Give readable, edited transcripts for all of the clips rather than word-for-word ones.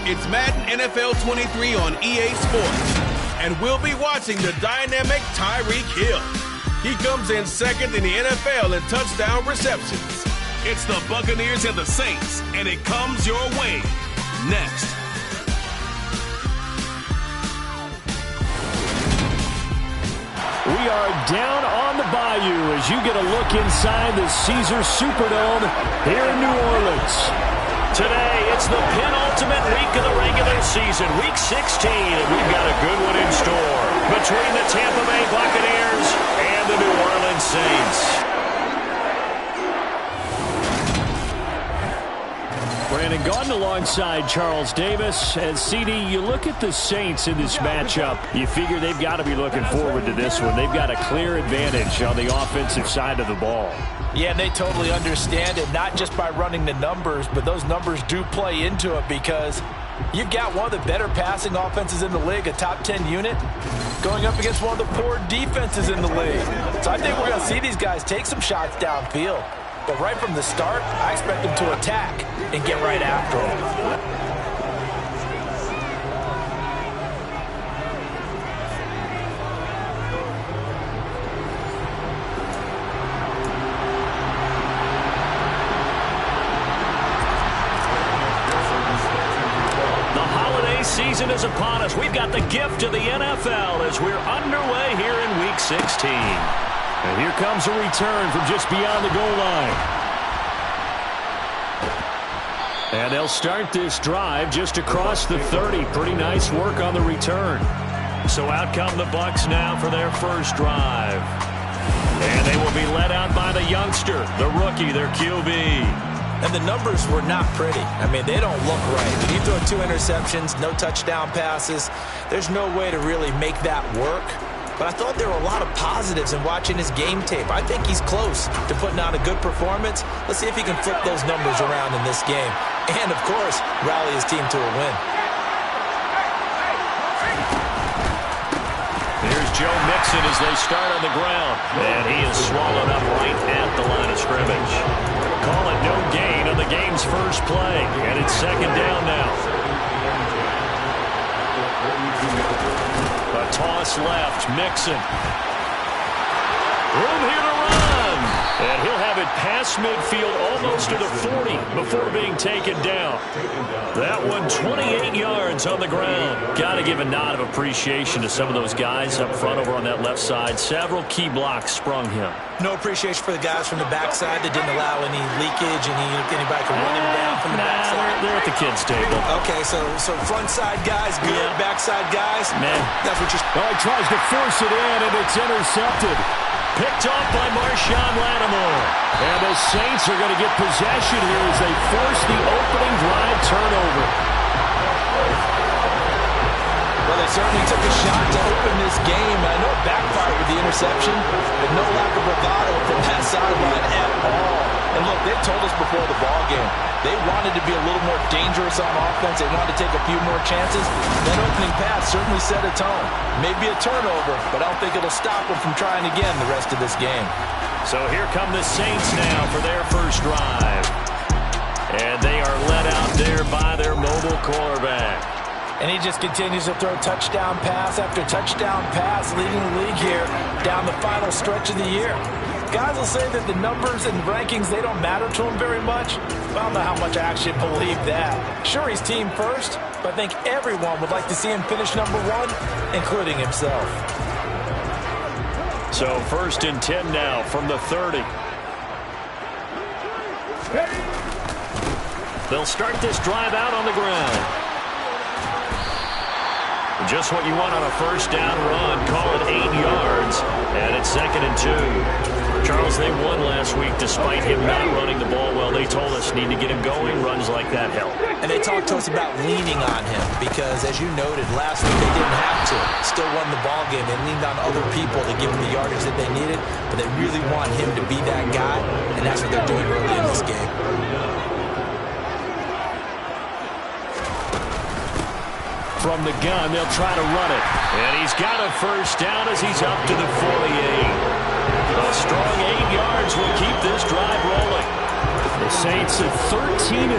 It's Madden NFL 23 on EA Sports. And we'll be watching the dynamic Tyreek Hill. He comes in second in the NFL in touchdown receptions. It's the Buccaneers and the Saints, and it comes your way next. We are down on the bayou as you get a look inside the Caesars Superdome here in New Orleans. Today, it's the penultimate week of the regular season, Week 16, and we've got a good one in store between the Tampa Bay Buccaneers and the New Orleans Saints. Brandon Gaudin alongside Charles Davis. And CD, you look at the Saints in this matchup, you figure they've got to be looking forward to this one. They've got a clear advantage on the offensive side of the ball. Yeah, and they totally understand it, not just by running the numbers, but those numbers do play into it because you've got one of the better passing offenses in the league, a top 10 unit, going up against one of the poor defenses in the league. So I think we're going to see these guys take some shots downfield. But right from the start, I expect them to attack and get right after them. Season is upon us. We've got the gift of the NFL as we're underway here in Week 16. And here comes a return from just beyond the goal line. And they'll start this drive just across the 30. Pretty nice work on the return. So out come the Bucs now for their first drive. And they will be led out by the youngster, the rookie, their QB. And the numbers were not pretty. I mean, they don't look right. When you throw 2 interceptions, no touchdown passes, there's no way to really make that work. But I thought there were a lot of positives in watching his game tape. I think he's close to putting on a good performance. Let's see if he can flip those numbers around in this game. And, of course, rally his team to a win. Here's Joe Mixon as they start on the ground. And he is swallowed up right at the line of scrimmage. Call it no gain on the game's first play. And it's second down now. A toss left. Mixon. Room here to run. And he'll have it past midfield almost to the 40 before being taken down. That one 28 yards on the ground. Got to give a nod of appreciation to some of those guys up front over on that left side. Several key blocks sprung him. No appreciation for the guys from the backside that didn't allow any leakage and anybody could run him down from the backside. They're at the kids' table. Okay, so front side guys good, yeah. Backside guys, man, that's what you're. Oh, he tries to force it in, and it's intercepted. Picked off by Marshawn Lattimore. And the Saints are going to get possession here as they force the opening drive turnover. Well, they certainly took a shot to open this game. I know it backfired with the interception, but no lack of bravado from that sideline at all. And look, they told us before the ball game, they wanted to be a little more dangerous on offense. They wanted to take a few more chances. That opening pass certainly set a tone. Maybe a turnover, but I don't think it'll stop them from trying again the rest of this game. So here come the Saints now for their first drive. And they are led out there by their mobile quarterback. And he just continues to throw touchdown pass after touchdown pass, leading the league here down the final stretch of the year. Guys will say that the numbers and rankings, they don't matter to him very much. I don't know how much I actually believe that. Sure, he's team first, but I think everyone would like to see him finish number 1, including himself. So 1st and 10 now from the 30. They'll start this drive out on the ground. Just what you want on a first down run. Call it 8 yards. And it's 2nd and 2. Charles, they won last week despite him not running the ball well. They told us need to get him going. Runs like that help. And they talked to us about leaning on him because, as you noted, last week they didn't have to. Still won the ball game. They leaned on other people to give them the yardage that they needed. But they really want him to be that guy. And that's what they're doing early in this game. From the gun, they'll try to run it. And he's got a first down as he's up to the 48. A strong 8 yards will keep this drive rolling. The Saints at 13-1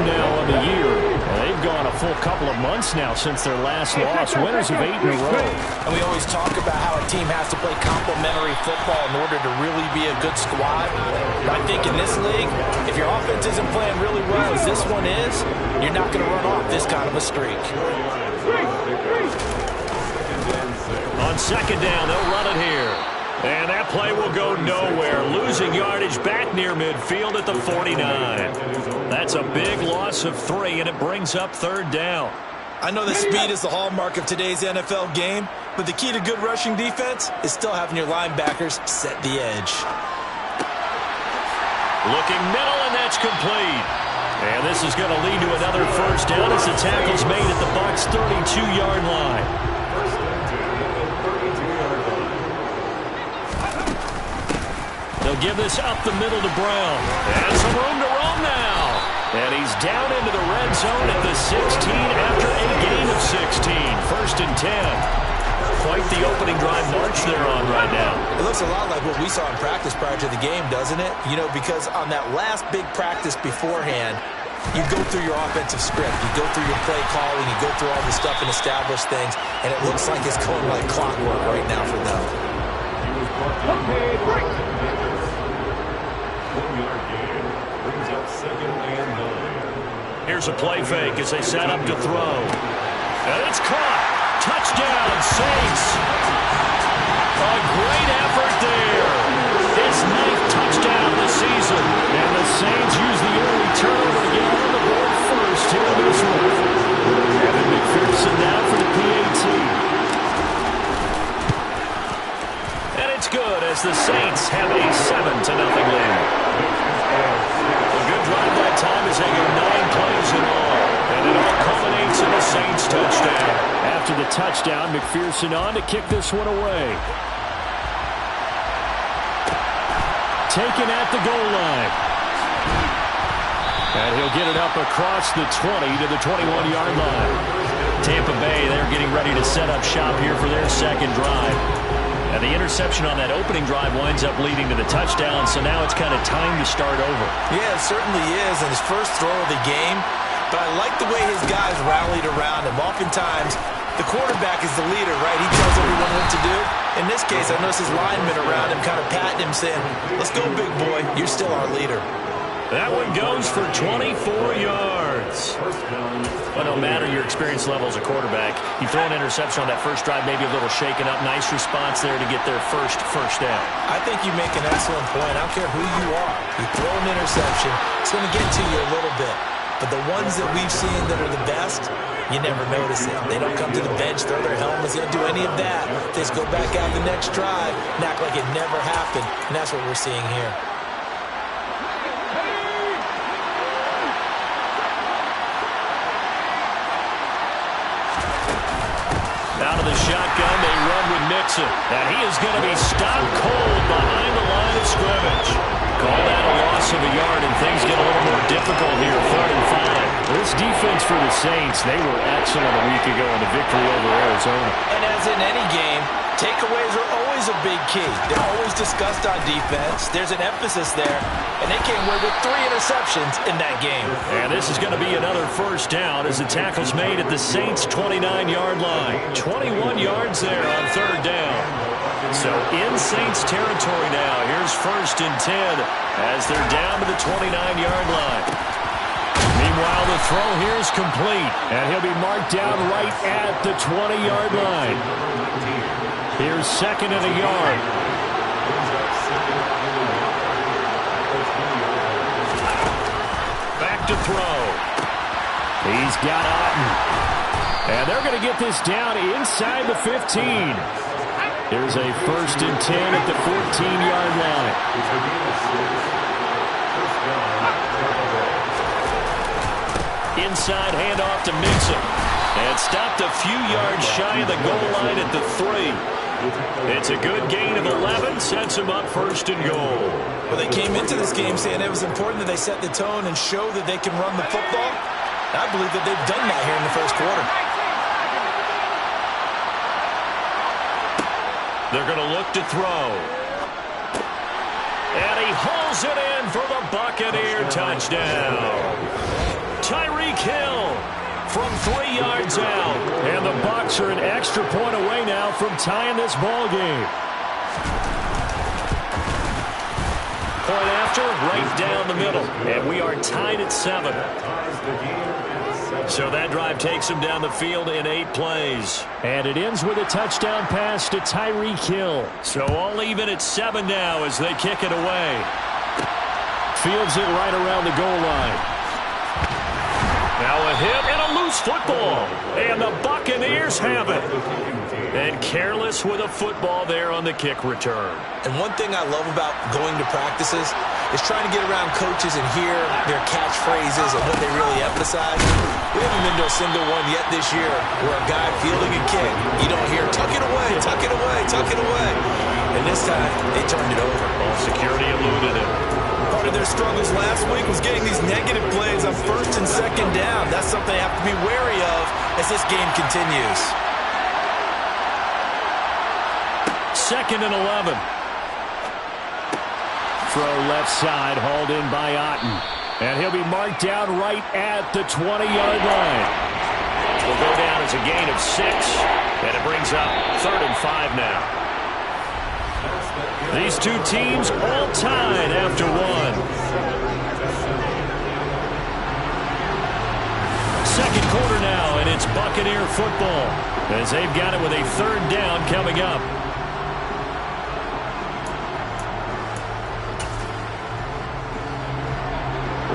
now on the year. They've gone a full couple of months now since their last loss. Winners of 8 in a row. And we always talk about how a team has to play complementary football in order to really be a good squad. But I think in this league, if your offense isn't playing really well as this one is, you're not going to run off this kind of a streak. On second down, they'll run it here. And that play will go nowhere. Losing yardage back near midfield at the 49. That's a big loss of 3, and it brings up third down. I know that speed is the hallmark of today's NFL game, but the key to good rushing defense is still having your linebackers set the edge. Looking middle, and that's complete. And this is going to lead to another first down as the tackle's made at the Bucs' 32-yard line. They'll give this up the middle to Brown. And some room to roam now. And he's down into the red zone at the 16 after a gain of 16. First and 10. Quite the opening drive march they're on right now. It looks a lot like what we saw in practice prior to the game, doesn't it? You know, because on that last big practice beforehand, you go through your offensive script. You go through your play calling. You go through all the stuff and establish things. And it looks like it's going like clockwork right now for them. Here's a play fake as they set up to throw. And it's caught. Touchdown, Saints. A great effort there. His 9th touchdown of the season. And the Saints use the early turnover to get on the board first here in this one. Evan McPherson now for the PAT. And it's good as the Saints have a 7-0 lead. A good drive that time as they go 9 plays in all. And it all culminates in a Saints touchdown. After the touchdown, McPherson on to kick this one away. Taken at the goal line. And he'll get it up across the 20 to the 21-yard line. Tampa Bay, they're getting ready to set up shop here for their second drive. And the interception on that opening drive winds up leading to the touchdown, so now it's kind of time to start over. Yeah, it certainly is, and his first throw of the game. But I like the way his guys rallied around him. Oftentimes, the quarterback is the leader, right? He tells everyone what to do. In this case, I noticed his linemen around him kind of patting him, saying, "Let's go, big boy. You're still our leader." That one goes for 24 yards. But no matter your experience level as a quarterback, you throw an interception on that first drive, maybe a little shaken up. Nice response there to get their first down. I think you make an excellent point. I don't care who you are. You throw an interception, it's going to get to you a little bit. But the ones that we've seen that are the best, you never notice it. They don't come to the bench, throw their helmets, they don't do any of that. They just go back out the next drive and act like it never happened. And that's what we're seeing here. Out of the shotgun, they run with Mixon. And he is going to be stopped cold behind the line of scrimmage. Call that a loss of a yard, and things get a little more difficult here, 3rd and 5. This defense for the Saints, they were excellent a week ago in the victory over Arizona. And as in any game, takeaways are always a big key. They're always discussed on defense. There's an emphasis there, and they came away with 3 interceptions in that game. And this is going to be another first down as the tackle's made at the Saints' 29-yard line. 21 yards there on 3rd down. So in Saints territory now. Here's 1st and 10 as they're down to the 29-yard line. Meanwhile, the throw here is complete, and he'll be marked down right at the 20-yard line. Here's 2nd and a yard. Back to throw. He's got Otten. And they're going to get this down inside the 15. Here's a 1st and 10 at the 14-yard line. Inside handoff to Mixon. And stopped a few yards shy of the goal line at the 3. It's a good gain of 11, sets him up 1st and goal. Well, they came into this game saying it was important that they set the tone and show that they can run the football. I believe that they've done that here in the 1st quarter. They're going to look to throw. And he holds drills it in for the Buccaneer touchdown. Tyreek Hill from 3 yards out. And the Bucs are an extra point away now from tying this ball game. Point after, right down the middle. And we are tied at 7. So that drive takes him down the field in 8 plays. And it ends with a touchdown pass to Tyreek Hill. So all even at 7 now as they kick it away. Fields it right around the goal line. Now a hit and a loose football. And the Buccaneers have it. And careless with a football there on the kick return. And one thing I love about going to practices is trying to get around coaches and hear their catchphrases and what they really emphasize. We haven't been to a single one yet this year where a guy fielding a kick, you don't hear, tuck it away, tuck it away, tuck it away. And this time, they turned it over. Ball security eluded it. Part of their struggles last week was getting these negative plays on 1st and 2nd down. That's something they have to be wary of as this game continues. 2nd and 11. Throw left side, hauled in by Otten. And he'll be marked down right at the 20-yard line. Will go down as a gain of 6. And it brings up 3rd and 5 now. These two teams all tied after 1. 2nd quarter now, and it's Buccaneer football as they've got it with a 3rd down coming up.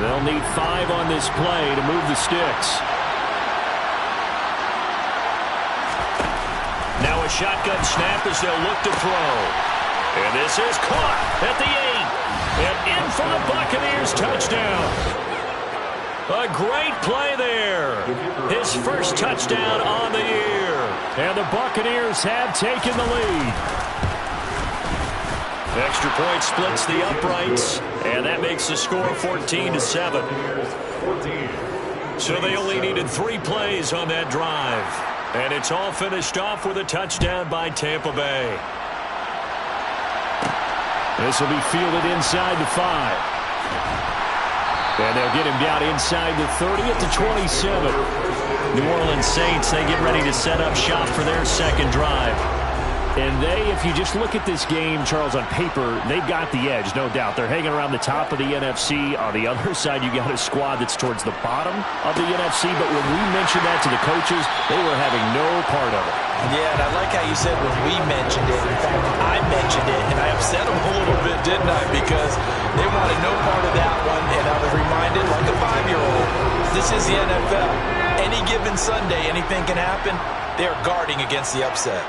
They'll need 5 on this play to move the sticks. Now a shotgun snap as they'll look to throw. And this is caught at the 8. And in for the Buccaneers touchdown. A great play there. His first touchdown on the year. And the Buccaneers have taken the lead. Extra point splits the uprights. And that makes the score 14-7. So they only needed 3 plays on that drive. And it's all finished off with a touchdown by Tampa Bay. This will be fielded inside the 5. And they'll get him down inside the 30 at the 27. New Orleans Saints, they get ready to set up shop for their 2nd drive. And they, if you just look at this game, Charles, on paper, they've got the edge, no doubt. They're hanging around the top of the NFC. On the other side, you got a squad that's towards the bottom of the NFC. But when we mentioned that to the coaches, they were having no part of it. Yeah, and I like how you said when we mentioned it. In fact, I mentioned it, and I upset them a little bit, didn't I? Because they wanted no part of that one, and I was reminded, like a 5-year-old, this is the NFL. Any given Sunday, anything can happen. They're guarding against the upset.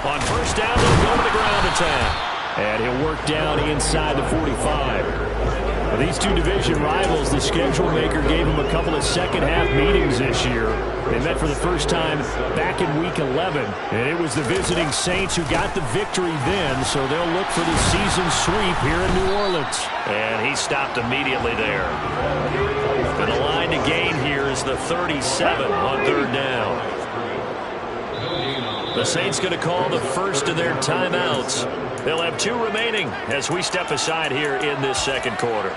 On 1st down, they'll go to the ground attack. And he'll work down inside the 45. Well, these two division rivals, the schedule maker gave them a couple of second-half meetings this year. They met for the first time back in Week 11. And it was the visiting Saints who got the victory then, so they'll look for the season sweep here in New Orleans. And he stopped immediately there. And the line to gain here is the 37 on 3rd down. The Saints going to call the first of their timeouts. They'll have 2 remaining as we step aside here in this 2nd quarter.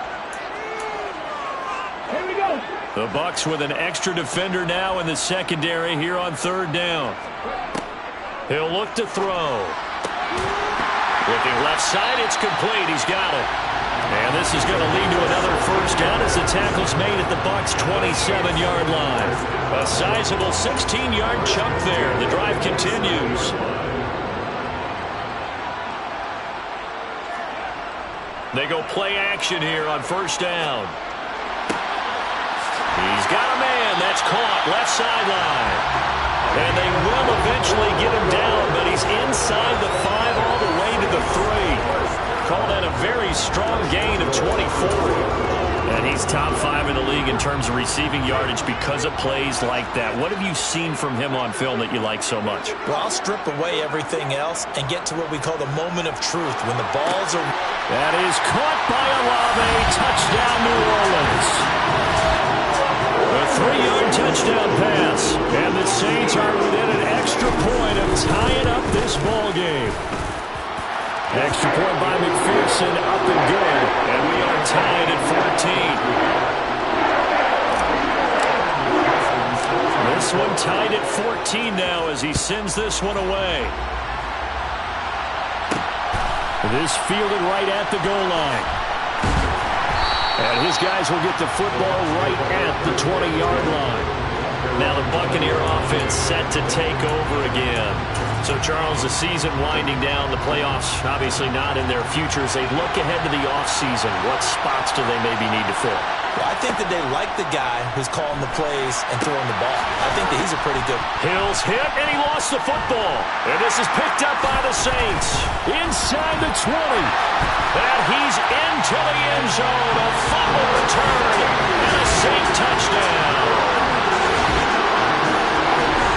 Here we go. The Bucs with an extra defender now in the secondary here on 3rd down. He'll look to throw. Looking left side, it's complete. He's got it. And this is going to lead to another 1st down as the tackle's made at the Bucs' 27-yard line. A sizable 16-yard chunk there. The drive continues. They go play action here on 1st down. He's got a man. That's caught left sideline. And they will eventually get him down, but he's inside the 5 all the way to the 3. Call that a very strong gain of 24. And he's top 5 in the league in terms of receiving yardage because of plays like that. What have you seen from him on film that you like so much? Well, I'll strip away everything else and get to what we call the moment of truth when the balls are... That is caught by Olave. Touchdown, New Orleans. A 3-yard touchdown pass. And the Saints are within an extra point of tying up this ball game. Extra point by McPherson, up and good. And we are tied at 14. This one tied at 14 now as he sends this one away. This fielded right at the goal line. And his guys will get the football right at the 20-yard line. Now the Buccaneer offense set to take over again. So, Charles, the season winding down, the playoffs obviously not in their futures. They look ahead to the offseason. What spots do they maybe need to fill? Well, I think that they like the guy who's calling the plays and throwing the ball. I think that he's a pretty good... Hill's hit, and he lost the football. And this is picked up by the Saints. Inside the 20. And he's into the end zone. A fumble return and a Saint touchdown.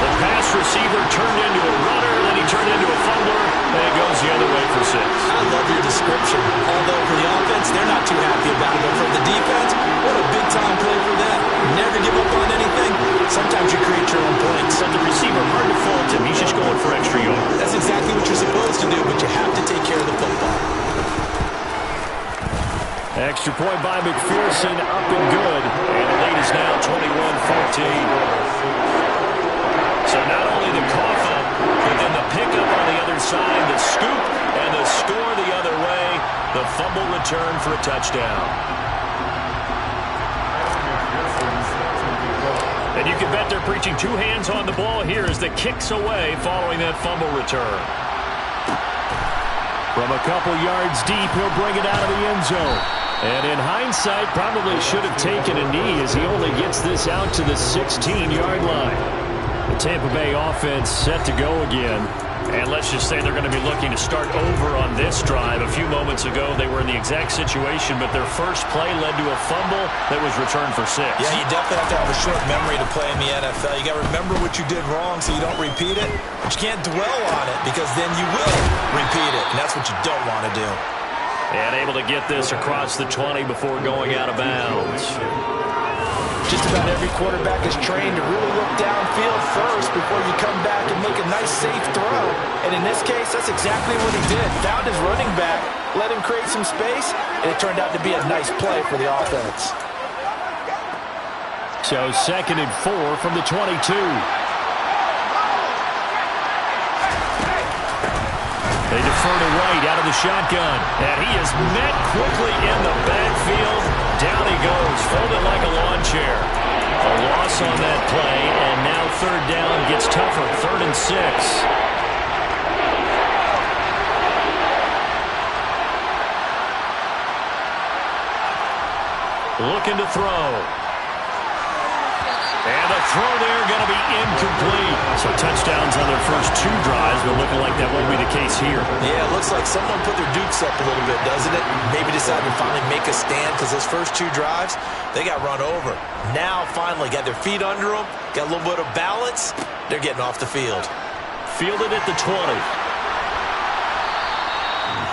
The pass receiver turned into a runner, then he turned into a fumbler, and it goes the other way for 6. I love your description. Although for the offense, they're not too happy about it. But for the defense, what a big-time play for them. Never give up on anything. Sometimes you create your own points. But the receiver, hard to fault him. He's just going for extra yards. That's exactly what you're supposed to do, but you have to take care of the football. Extra point by McPherson, up and good. And the lead is now 21-14. So not only the cough up, but then the pickup on the other side, the scoop, and the score the other way. The fumble return for a touchdown. And you can bet they're preaching 2 hands on the ball here as the kick's away following that fumble return. From a couple yards deep, he'll bring it out of the end zone. And in hindsight, probably should have taken a knee as he only gets this out to the 16-yard line. The Tampa Bay offense set to go again. And let's just say they're going to be looking to start over on this drive. A few moments ago, they were in the exact situation, but their first play led to a fumble that was returned for 6. Yeah, you definitely have to have a short memory to play in the NFL. You got to remember what you did wrong so you don't repeat it. But you can't dwell on it because then you will repeat it, and that's what you don't want to do. And able to get this across the 20 before going out of bounds. Just about every quarterback is trained to really look downfield first before you come back and make a nice, safe throw. And in this case, that's exactly what he did. Found his running back, let him create some space, and it turned out to be a nice play for the offense. So 2nd and 4 from the 22. They defer to White out of the shotgun. And he is met quickly in the backfield. Down he goes, folded like a lawn chair. A loss on that play, and now 3rd down gets tougher. 3rd and 6. Looking to throw. And the throw there going to be incomplete. So touchdowns on their first 2 drives, but looking like that won't be the case here. Yeah, it looks like someone put their dukes up a little bit, doesn't it? Maybe decided to finally make a stand because those first 2 drives, they got run over. Now finally got their feet under them, got a little bit of balance. They're getting off the field. Fielded at the 20.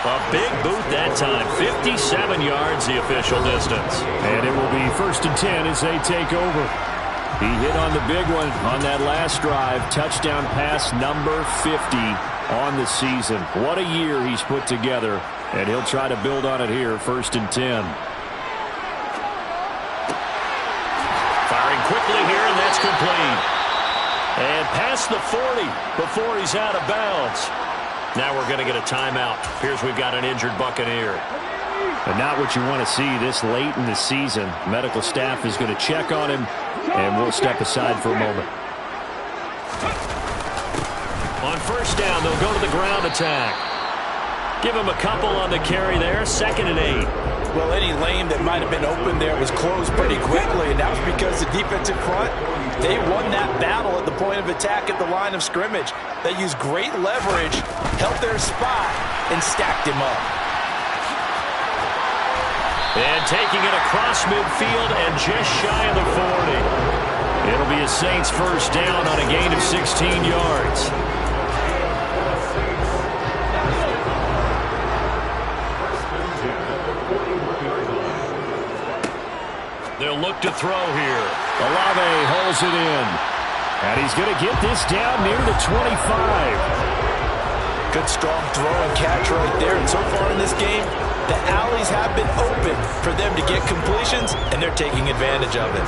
A big boot that time. 57 yards the official distance. And it will be 1st and 10 as they take over. He hit on the big one on that last drive. Touchdown pass number 50 on the season. What a year he's put together. And he'll try to build on it here. 1st and 10. Firing quickly here, and that's complete. And past the 40 before he's out of bounds. Now we're going to get a timeout. Here's we've got an injured Buccaneer. And not what you want to see this late in the season. Medical staff is going to check on him, and we'll step aside for a moment. On 1st down, they'll go to the ground attack. Give him a couple on the carry there. 2nd and 8. Well, any lane that might have been open there was closed pretty quickly, and that was because the defensive front, they won that battle at the point of attack at the line of scrimmage. They used great leverage, held their spot, and stacked him up. And taking it across midfield and just shy of the 40. It'll be a Saints 1st down on a gain of 16 yards. They'll look to throw here. Olave holds it in. And he's going to get this down near the 25. Good, strong throw and catch right there. And so far in this game, the alleys have been open for them to get completions, and they're taking advantage of it.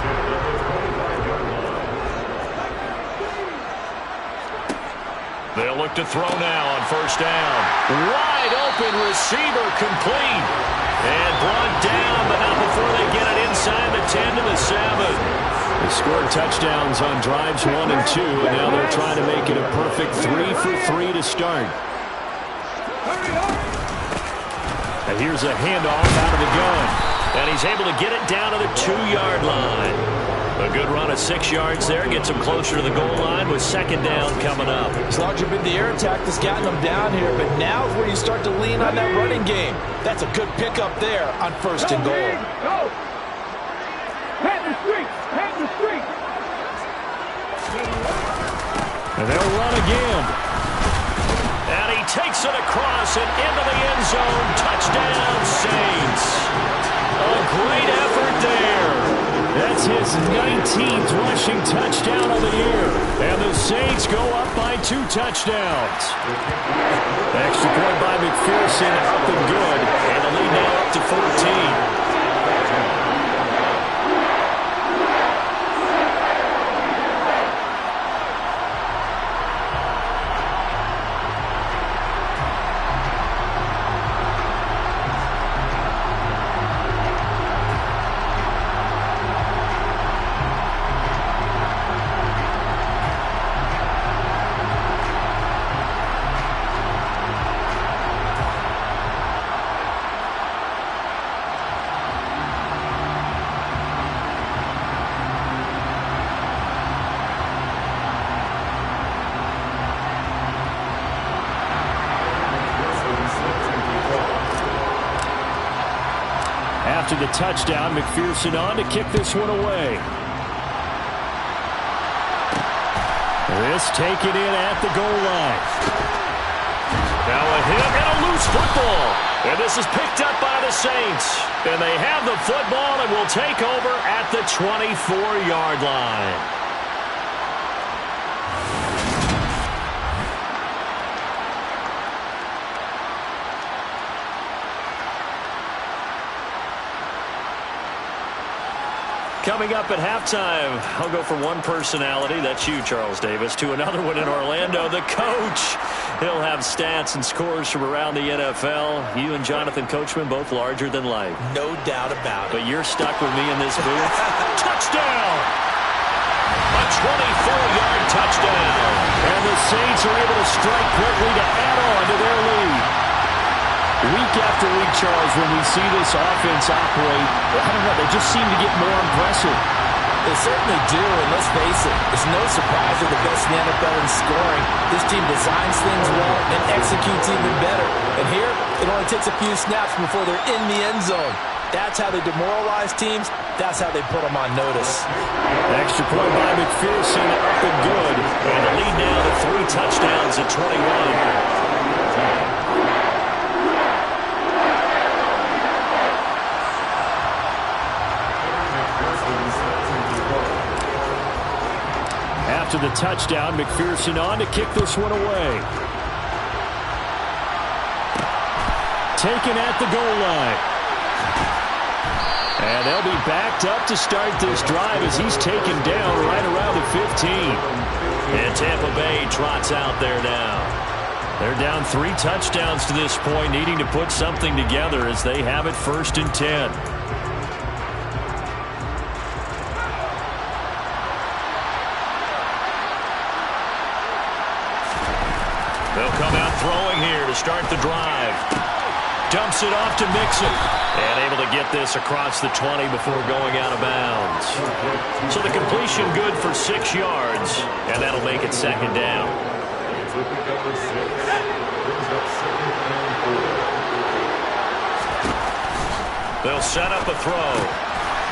They'll look to throw now on first down. Wide open receiver complete. And brought down, but not before they get it inside the 10 to the 7. They scored touchdowns on drives 1 and 2, and now they're trying to make it a perfect 3 for 3 to start. And here's a handoff out of the gun. And he's able to get it down to the 2-yard line. A good run of 6 yards there. Gets him closer to the goal line with second down coming up. It's largely been the air attack that's gotten them down here, but now is where you start to lean on that running game. That's a good pickup there on first and goal. Go! Hit the street! Hit the street! And they'll run again. And he takes it across and into the end zone. Touchdown, Saints. A great effort there. That's his 19th rushing touchdown of the year. And the Saints go up by 2 touchdowns. Extra point by McPherson, up and good. And the lead now up to 14. After the touchdown, McPherson on to kick this one away. This taken in at the goal line. Now a hit and a loose football. And this is picked up by the Saints. And they have the football and will take over at the 24-yard line. Coming up at halftime, I'll go from one personality, that's you, Charles Davis, to another one in Orlando, the coach. He'll have stats and scores from around the NFL. You and Jonathan Coachman, both larger than life. No doubt about it. But you're stuck with me in this booth. Touchdown! A 24-yard touchdown. And the Saints are able to strike quickly to add on to their lead. Week after week, Charles, when we see this offense operate, I don't know, they just seem to get more impressive. They certainly do, and let's face it, it's no surprise they're the best in the NFL in scoring. This team designs things well and executes even better. And here, it only takes a few snaps before they're in the end zone. That's how they demoralize teams. That's how they put them on notice. Extra point by McPherson, up and good. And the lead now to 3 touchdowns at 21. After the touchdown, McPherson on to kick this one away. Taken at the goal line. And they'll be backed up to start this drive as he's taken down right around the 15. And Tampa Bay trots out there now. They're down 3 touchdowns to this point, needing to put something together as they have it 1st and 10. They'll come out throwing here to start the drive. Dumps it off to Mixon. And able to get this across the 20 before going out of bounds. So the completion good for 6 yards, and that'll make it 2nd down. They'll set up a throw.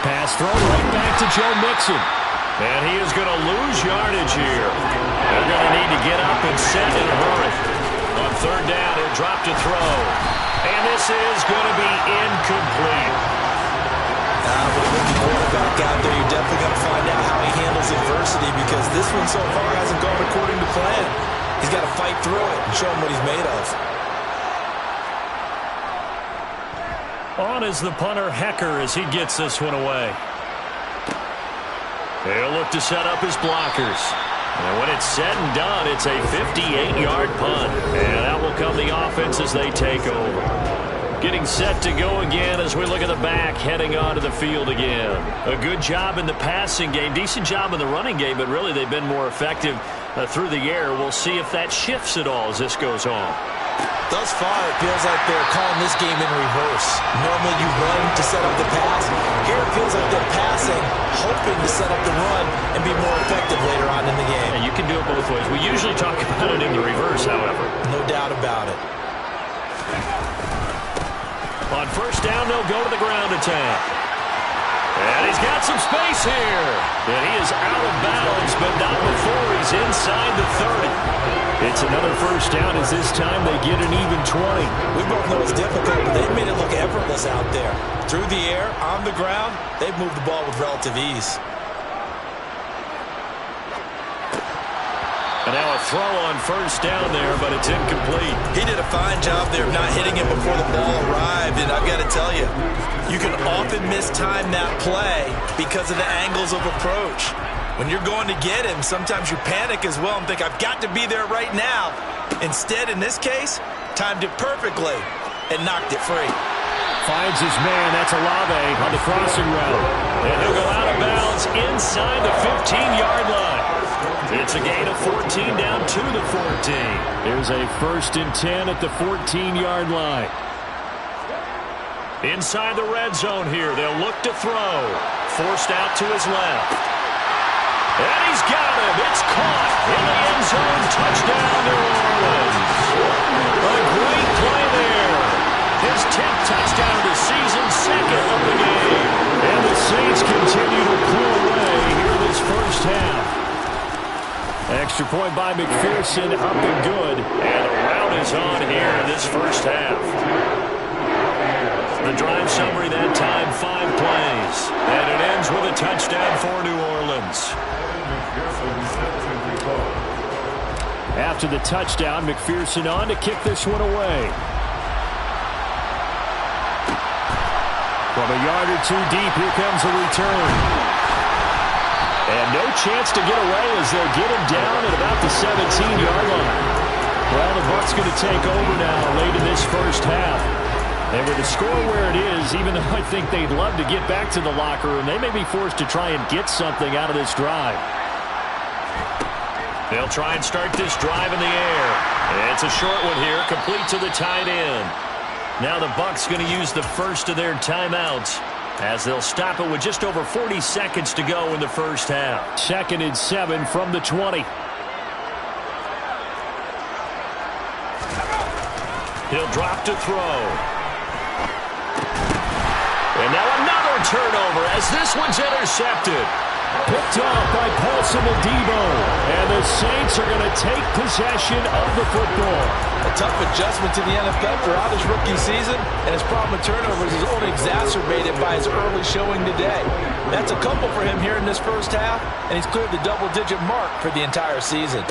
Pass throw right back to Joe Mixon. And he is going to lose yardage here. They're going to need to get up and set in a hurry. On 3rd down, he'll drop to throw. And this is going to be incomplete. With a rookie quarterback out there, you're definitely going to find out how he handles adversity because this one so far hasn't gone according to plan. He's got to fight through it and show him what he's made of. On is the punter, Hecker, as he gets this one away. They'll look to set up his blockers. And when it's said and done, it's a 58-yard punt. And out will come the offense as they take over. Getting set to go again as we look at the back, heading onto the field again. A good job in the passing game, decent job in the running game, but really they've been more effective through the air. We'll see if that shifts at all as this goes on. Thus far, it feels like they're calling this game in reverse. Normally you run to set up the pass. Here it feels like they're passing, hoping to set up the run and be more effective later on in the game. And you can do it both ways. We usually talk about it in the reverse, however. No doubt about it. On first down, they'll go to the ground attack. And he's got some space here. And he is out of bounds, but not before he's inside the 30. It's another first down as this time they get an even 20. We both know it's difficult, but they've made it look effortless out there. Through the air, on the ground, they've moved the ball with relative ease. And now a throw on first down there, but it's incomplete. He did a fine job there of not hitting it before the ball arrived, and I've got to tell you, you can often mistime that play because of the angles of approach. When you're going to get him, sometimes you panic as well and think, I've got to be there right now. Instead, in this case, timed it perfectly and knocked it free. Finds his man. That's Olave on the crossing route. And he'll go out of bounds inside the 15-yard line. It's a gain of 14 down to the 14. There's a 1st and 10 at the 14-yard line. Inside the red zone here. They'll look to throw. Forced out to his left. And he's got him. It's caught in the end zone. Touchdown, New Orleans. A great play there. His 10th touchdown of the season, 2nd of the game. And the Saints continue to pull away here this first half. Extra point by McPherson, up and good. And the rout is on here in this first half. The drive summary that time, 5 plays. And it ends with a touchdown for New Orleans. After the touchdown, McPherson on to kick this one away. From a yard or two deep, here comes a return. And no chance to get away as they'll get him down at about the 17-yard line. Well, the Bucs going to take over now late in this first half. And with the score where it is, even though I think they'd love to get back to the locker room, they may be forced to try and get something out of this drive. They'll try and start this drive in the air. And it's a short one here, complete to the tight end. Now the Bucs going to use the first of their timeouts, as they'll stop it with just over 40 seconds to go in the first half. 2nd and 7 from the 20. He'll drop to throw. And now another turnover as this one's intercepted. Picked off by Paulson Adebo. And the Saints are going to take possession of the football. A tough adjustment to the NFL throughout his rookie season, and his problem with turnovers is only exacerbated by his early showing today. That's a couple for him here in this first half, and he's cleared the double-digit mark for the entire season.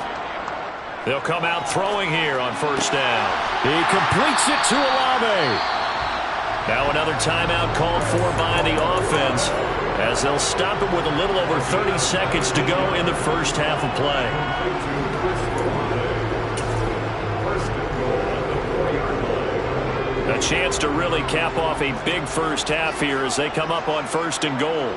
They'll come out throwing here on first down. He completes it to Olave. Now another timeout called for by the offense, as they'll stop it with a little over 30 seconds to go in the first half of play. A chance to really cap off a big first half here as they come up on 1st and goal.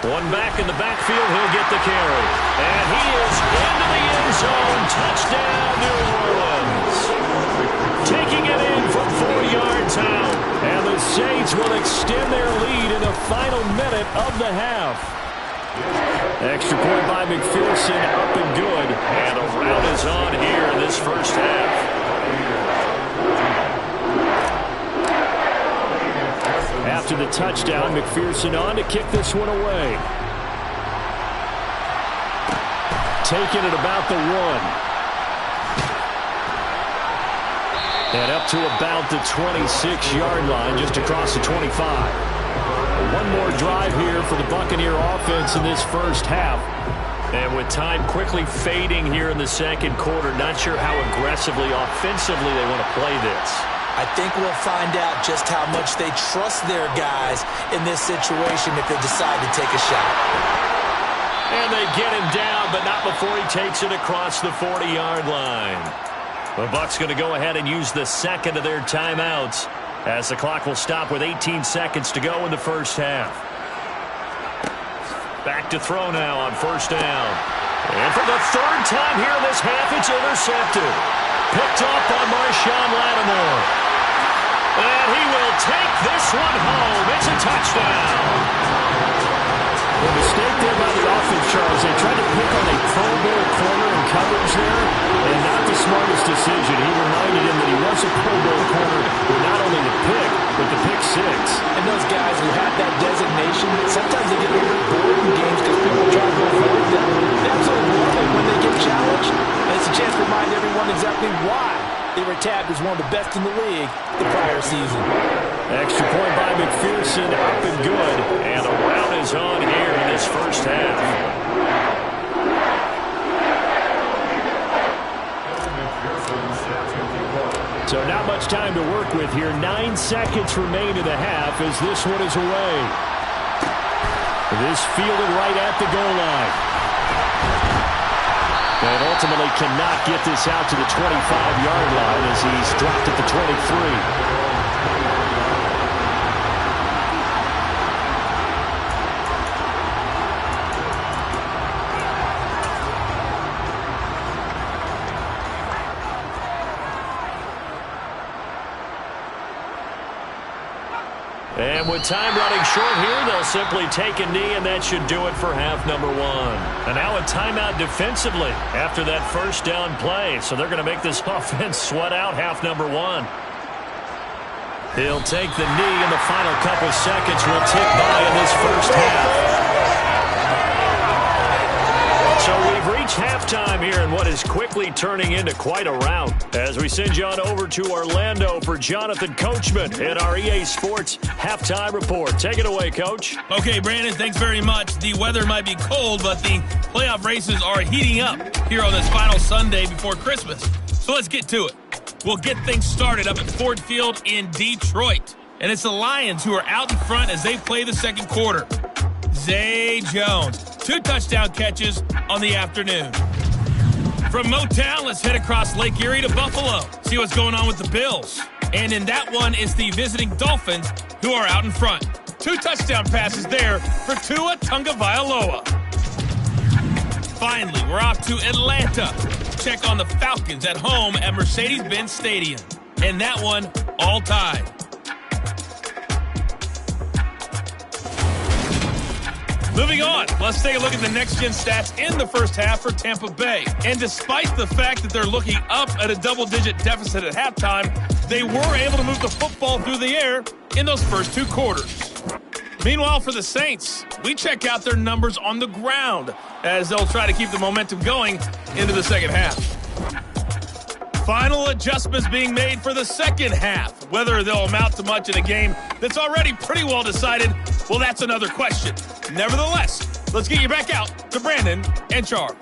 One back in the backfield, he'll get the carry. And he is into the end zone. Touchdown, New Orleans. Taking it in from 4 yards out. And the Saints will extend their lead in the final minute of the half. Extra point by McPherson, up and good. And a rout is on here in this first half. After the touchdown, McPherson on to kick this one away. Taking it about the 1. And up to about the 26-yard line, just across the 25. One more drive here for the Buccaneer offense in this first half. And with time quickly fading here in the second quarter, not sure how aggressively, offensively they want to play this. I think we'll find out just how much they trust their guys in this situation if they decide to take a shot. And they get him down, but not before he takes it across the 40-yard line. The Bucs going to go ahead and use the second of their timeouts as the clock will stop with 18 seconds to go in the first half. Back to throw now on first down. And for the third time here in this half, it's intercepted. Picked off by Marshawn Lattimore. And he will take this one home. It's a touchdown. The mistake there by the offense, Charles. They tried to pick on a Pro Bowl corner in coverage there, and not the smartest decision. He reminded him that he was a Pro Bowl corner with not only the pick, but the pick six. And those guys who have that designation, sometimes they get a little bit bored in games because people try to avoid them. They absolutely love it when they get challenged. And it's a chance to remind everyone exactly why they were tabbed as one of the best in the league the prior season. Extra point by McPherson, up and good. And a rout is on here in this first half. So not much time to work with here. 9 seconds remain in the half as this one is away. This fielded right at the goal line. And ultimately cannot get this out to the 25-yard line as he's dropped at the 23. And with time running short here, they'll simply take a knee, and that should do it for half number one. And now a timeout defensively after that first down play. So they're going to make this offense sweat out half number one. He'll take the knee, and the final couple seconds will tick by in this first half. So we've reached halftime here in what is quickly turning into quite a rout as we send you on over to Orlando for Jonathan Coachman in our EA Sports Halftime Report. Take it away, Coach. Okay, Brandon, thanks very much. The weather might be cold, but the playoff races are heating up here on this final Sunday before Christmas. So let's get to it. We'll get things started up at Ford Field in Detroit. And it's the Lions who are out in front as they play the second quarter. Zay Jones, 2 touchdown catches on the afternoon. From Motown, let's head across Lake Erie to Buffalo. See what's going on with the Bills. And in that one, it's the visiting Dolphins who are out in front. 2 touchdown passes there for Tua Tagovailoa. Finally, we're off to Atlanta. Check on the Falcons at home at Mercedes-Benz Stadium. And that one, all tied. Moving on, let's take a look at the next-gen stats in the first half for Tampa Bay. And despite the fact that they're looking up at a double-digit deficit at halftime, they were able to move the football through the air in those first 2 quarters. Meanwhile, for the Saints, we check out their numbers on the ground as they'll try to keep the momentum going into the second half. Final adjustments being made for the second half. Whether they'll amount to much in a game that's already pretty well decided, well, that's another question. Nevertheless, let's get you back out to Brandon and Charles.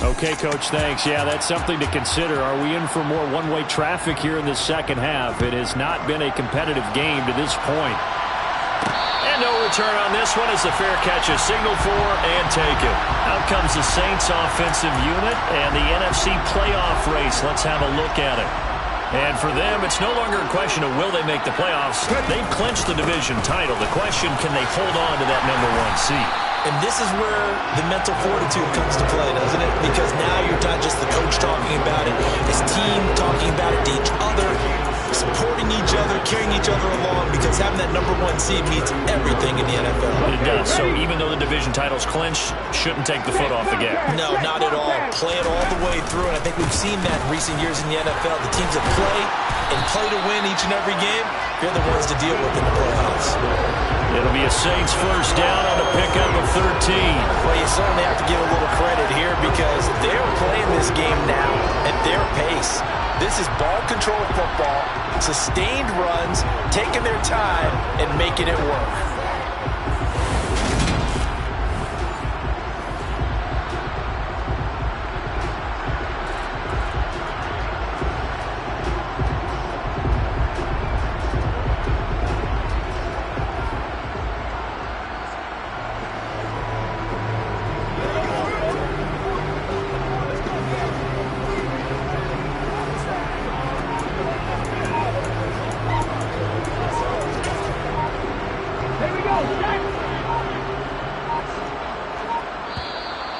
Okay, Coach, thanks. Yeah, that's something to consider. Are we in for more one-way traffic here in the second half? It has not been a competitive game to this point. And no return on this one as the fair catch is signaled for and taken. Out comes the Saints offensive unit and the NFC playoff race. Let's have a look at it. And for them, it's no longer a question of will they make the playoffs. They've clinched the division title. The question, can they hold on to that number 1 seed? And this is where the mental fortitude comes to play, doesn't it? Because now you're not just the coach talking about it, this team talking about it to each other, supporting each other, carrying each other along, because having that number 1 seed means everything in the NFL. It does. So even though the division title's clinched, shouldn't take the foot off the gas. No, not at all. Play it all the way through, and I think we've seen that in recent years in the NFL. The teams that play and play to win each and every game, They're the ones to deal with in the playoffs. It'll be a Saints first down on a pickup of 13. Well, you certainly have to give a little credit here because they're playing this game now at their pace. This is ball control football, sustained runs, taking their time, and making it work.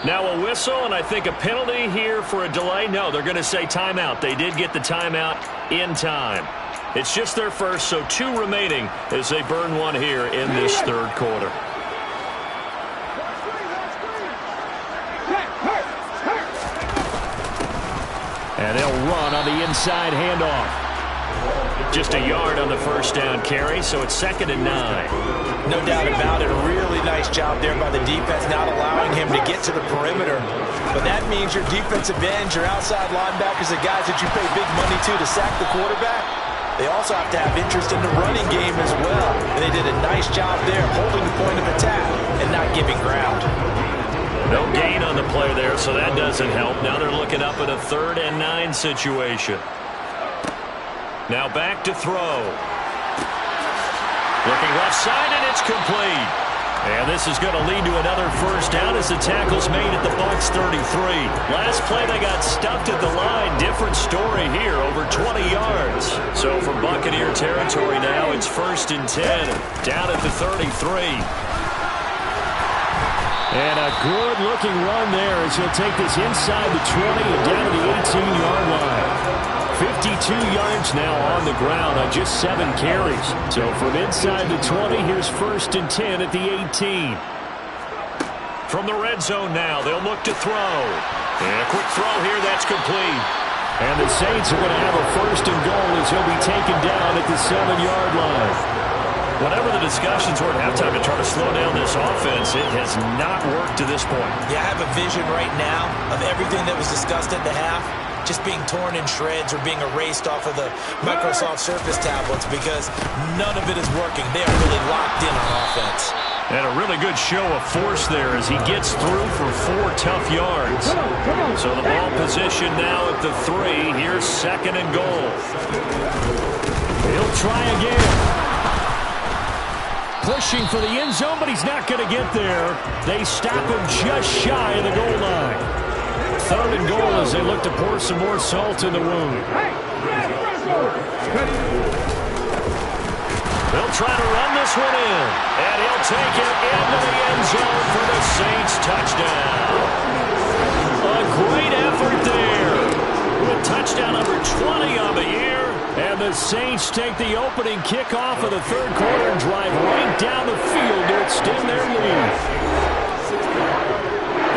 Now a whistle, and I think a penalty here for a delay. No, they're going to say timeout. They did get the timeout in time. It's just their first, so 2 remaining as they burn one here in this third quarter. And they'll run on the inside handoff. Just a yard on the first down carry, so it's 2nd and 9. No doubt about it. Really nice job there by the defense, not allowing him to get to the perimeter. But that means your defensive ends, your outside linebackers, the guys that you pay big money to sack the quarterback, they also have to have interest in the running game as well. And they did a nice job there holding the point of attack and not giving ground. No gain on the play there, so that doesn't help. Now they're looking up at a 3rd and 9 situation. Now back to throw. Looking left side, and it's complete. And this is going to lead to another first down as the tackle's made at the Bucs 33. Last play, they got stuffed at the line. Different story here, over 20 yards. So from Buccaneer territory now, it's 1st and 10, down at the 33. And a good-looking run there as he'll take this inside the 20 and down to the 18-yard line. 52 yards now on the ground on just 7 carries. So from inside the 20, here's 1st and 10 at the 18. From the red zone now, they'll look to throw. And a quick throw here, that's complete. And the Saints are going to have a 1st and goal as he'll be taken down at the 7-yard line. Whatever the discussions were at halftime to try to slow down this offense, it has not worked to this point. Yeah, I have a vision right now of everything that was discussed at the half just being torn in shreds or being erased off of the Microsoft Surface tablets because none of it is working. They are really locked in on offense. And a really good show of force there as he gets through for 4 tough yards. So the ball position now at the 3. Here's 2nd and goal. He'll try again. Pushing for the end zone, but he's not going to get there. They stop him just shy of the goal line. 3rd and goal as they look to pour some more salt in the wound. They'll try to run this one in, and he'll take it into the end zone for the Saints touchdown. A great effort there. With touchdown number 20 on the year, and the Saints take the opening kickoff of the 3rd quarter and drive right down the field to extend their lead.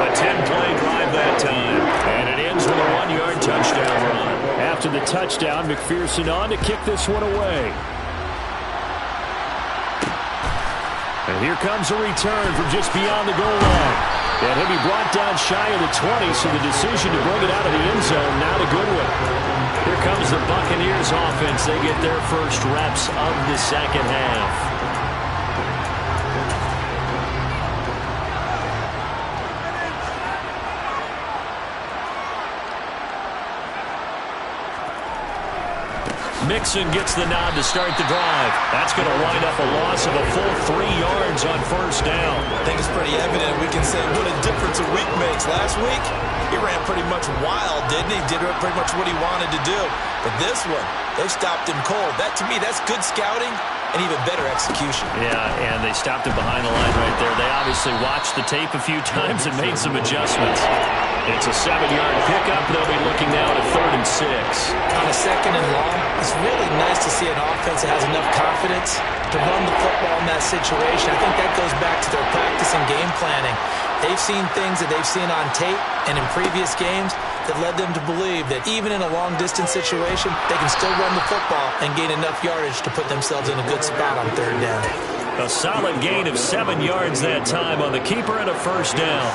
A 10-play drive that time, and it ends with a 1-yard touchdown run. After the touchdown, McPherson on to kick this one away. And here comes a return from just beyond the goal line. And he'll be brought down shy of the 20, so the decision to bring it out of the end zone, not a good one. Here comes the Buccaneers offense. They get their first reps of the second half. Mixon gets the nod to start the drive. That's going to wind up a loss of a full 3 yards on first down. I think it's pretty evident. We can say what a difference a week makes. Last week, he ran pretty much wild, didn't he? Did pretty much what he wanted to do. But this one, they stopped him cold. That, to me, that's good scouting and even better execution. Yeah, and they stopped him behind the line right there. They obviously watched the tape a few times and made some adjustments. It's a 7-yard pickup. They'll be looking now at 3rd and 6. On a 2nd and long, it's really nice to see an offense that has enough confidence to run the football in that situation. I think that goes back to their practice and game planning. They've seen things that they've seen on tape and in previous games that led them to believe that even in a long-distance situation, they can still run the football and gain enough yardage to put themselves in a good spot on third down. A solid gain of 7 yards that time on the keeper and a first down.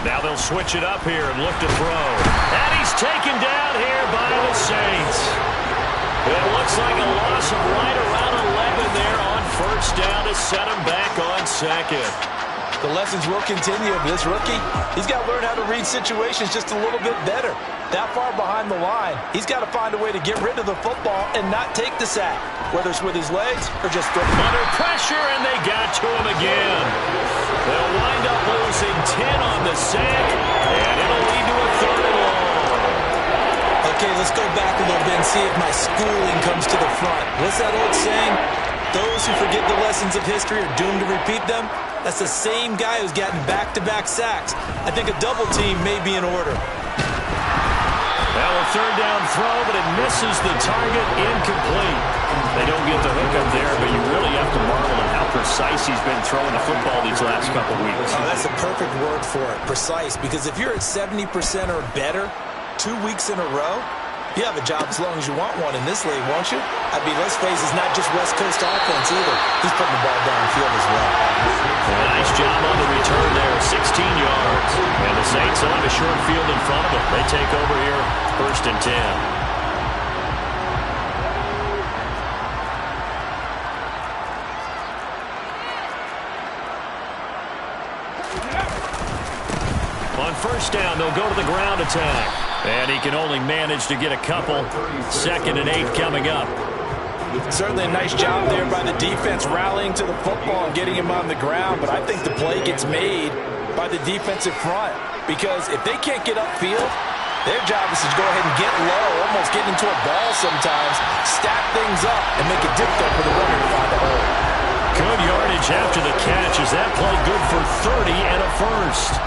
Now they'll switch it up here and look to throw. And he's taken down here by the Saints. It looks like a loss of right around 11 there on first down to set him back on second. The lessons will continue of this rookie. He's got to learn how to read situations just a little bit better. That far behind the line, he's got to find a way to get rid of the football and not take the sack, whether it's with his legs or just throwing. Under pressure, and they got to him again. They'll wind up losing 10 on the sack, and it'll lead to a third and long. Okay, let's go back a little bit and see if my schooling comes to the front. What's that old saying? Those who forget the lessons of history are doomed to repeat them. That's the same guy who's gotten back-to-back sacks. I think a double team may be in order. Well, a third down throw, but it misses the target, incomplete. They don't get the hook up there, but you really have to marvel at how precise he's been throwing the football these last couple weeks. Oh, that's a perfect word for it, precise, because if you're at 70% or better 2 weeks in a row, you have a job as long as you want one in this league, won't you? I mean, let's face it, it's not just West Coast offense either. He's putting the ball downfield as well. Nice job on the return there, 16 yards. And the Saints will have a short field in front of them. They take over here, 1st and 10. On first down, they'll go to the ground attack. And he can only manage to get a couple. 2nd and 8 coming up. Certainly a nice job there by the defense rallying to the football and getting him on the ground. But I think the play gets made by the defensive front. Because if they can't get upfield, their job is to go ahead and get low, almost get into a ball sometimes, stack things up, and make it difficult for the runner to find the hole. Good yardage after the catch. Is that play good for 30 and a first?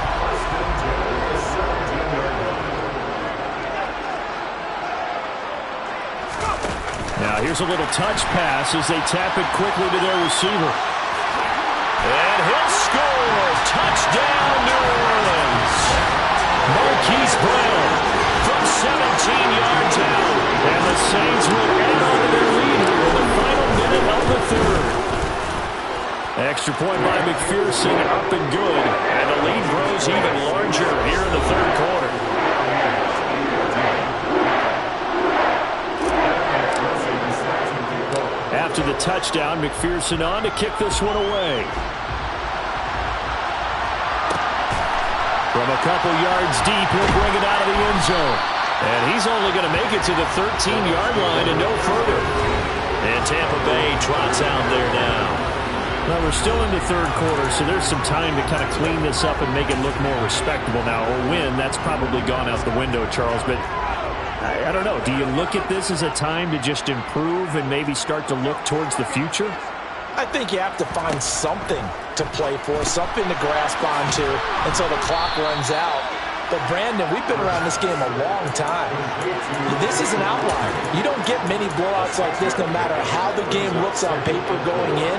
Now here's a little touch pass as they tap it quickly to their receiver. And he'll score! Touchdown, New Orleans! Marquise Brown from 17 yards out. And the Saints will add on to their lead in the final minute of the third. Extra point by McPherson, up and good. And the lead grows even larger here in the third quarter. After the touchdown, McPherson on to kick this one away. From a couple yards deep, he'll bring it out of the end zone. And he's only going to make it to the 13-yard line and no further. And Tampa Bay trots out there now. Well, we're still in the third quarter, so there's some time to kind of clean this up and make it look more respectable now. A win, that's probably gone out the window, Charles, but I don't know. Do you look at this as a time to just improve and maybe start to look towards the future? I think you have to find something to play for, something to grasp onto until the clock runs out. But, Brandon, we've been around this game a long time. This is an outlier. You don't get many blowouts like this no matter how the game looks on paper going in.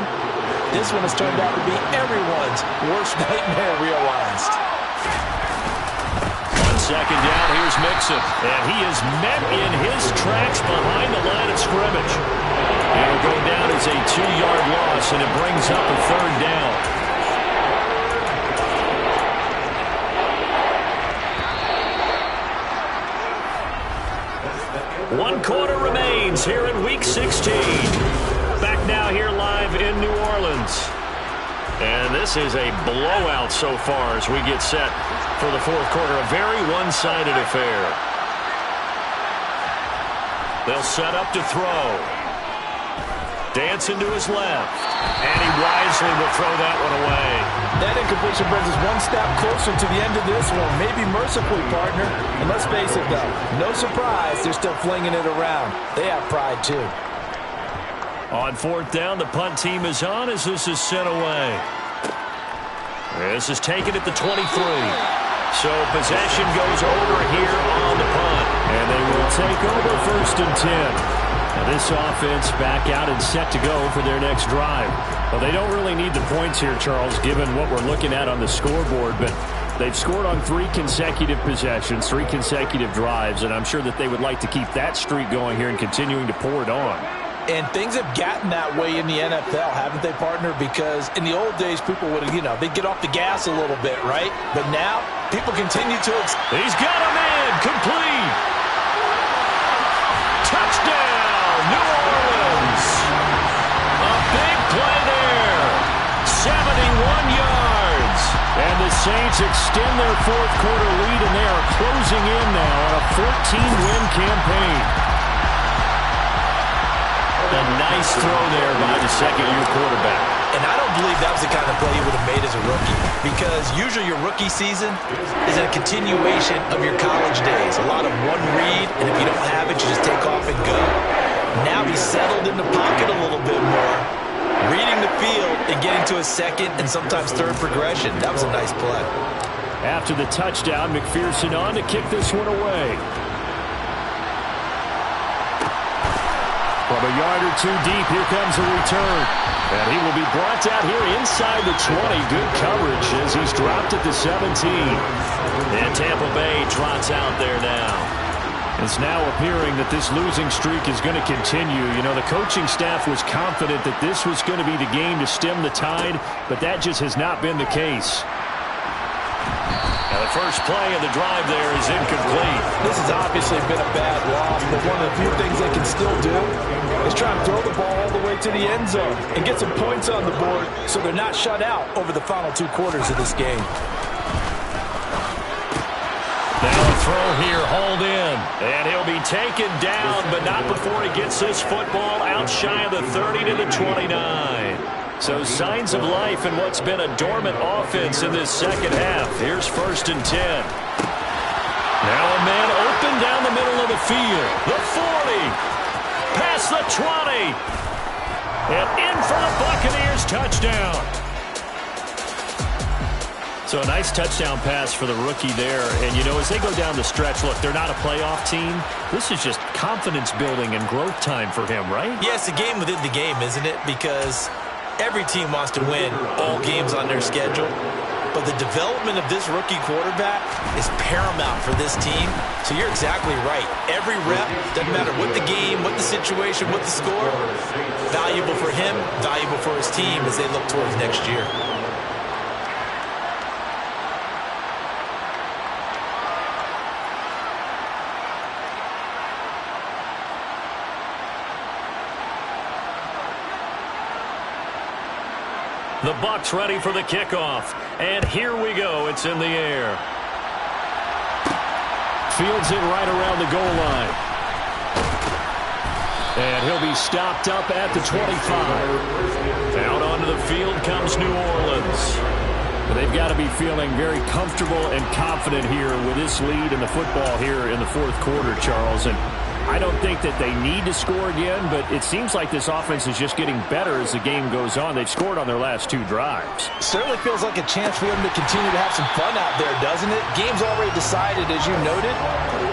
This one has turned out to be everyone's worst nightmare realized. Second down, here's Mixon. And he is met in his tracks behind the line of scrimmage. It'll go down as a 2-yard loss, and it brings up a third down. One quarter remains here in Week 16. Back now here live in New Orleans. And this is a blowout so far as we get set for the fourth quarter. A very one-sided affair. They'll set up to throw. Dancing to his left. And he wisely will throw that one away. That incompletion brings us one step closer to the end of this one. Maybe mercifully, partner. And let's face it, though. No surprise, they're still flinging it around. They have pride, too. On fourth down, the punt team is on as this is sent away. This is taken at the 23. So possession goes over here on the punt. And they will take over 1st and 10. Now this offense back out and set to go for their next drive. Well, they don't really need the points here, Charles, given what we're looking at on the scoreboard, but they've scored on 3 consecutive possessions, 3 consecutive drives, and I'm sure that they would like to keep that streak going here and continuing to pour it on. And things have gotten that way in the NFL, haven't they, partner? Because in the old days, people would, they'd get off the gas a little bit, right? But now, people continue to... He's got him in! Complete! Touchdown, New Orleans! A big play there! 71 yards! And the Saints extend their fourth quarter lead, and they are closing in now on a 14-win campaign. A nice throw there by the second-year quarterback. And I don't believe that was the kind of play he would have made as a rookie, because usually your rookie season is a continuation of your college days. A lot of one read, and if you don't have it, you just take off and go. Now he's settled in the pocket a little bit more, reading the field and getting to a second and sometimes third progression. That was a nice play. After the touchdown, McPherson on to kick this one away. From a yard or 2 deep, here comes a return. And he will be brought down here inside the 20. Good coverage as he's dropped at the 17. And Tampa Bay trots out there now. It's now appearing that this losing streak is going to continue. The coaching staff was confident that this was going to be the game to stem the tide, but that just has not been the case. Now the first play of the drive there is incomplete. This has obviously been a bad loss, but one of the few things they can still do is try and throw the ball all the way to the end zone and get some points on the board so they're not shut out over the final 2 quarters of this game. Now a throw here, hauled in. And he'll be taken down, but not before he gets this football out shy of the 30 to the 29. So signs of life in what's been a dormant offense in this second half. Here's 1st and 10. Now a man open down the middle of the field. The 40. Past the 20. And in for the Buccaneers touchdown. So a nice touchdown pass for the rookie there. And, as they go down the stretch, look, they're not a playoff team. This is just confidence building and growth time for him, right? Yeah, it's a game within the game, isn't it? Because every team wants to win all games on their schedule. But the development of this rookie quarterback is paramount for this team. So you're exactly right. Every rep, doesn't matter what the game, what the situation, what the score, valuable for him, valuable for his team as they look towards next year. The Bucs ready for the kickoff. And here we go. It's in the air. Fields it right around the goal line. And he'll be stopped up at the 25. Out onto the field comes New Orleans. They've got to be feeling very comfortable and confident here with this lead in the football here in the fourth quarter, Charles. And I don't think that they need to score again, but it seems like this offense is just getting better as the game goes on. They've scored on their last 2 drives. Certainly feels like a chance for them to continue to have some fun out there, doesn't it? Game's already decided, as you noted,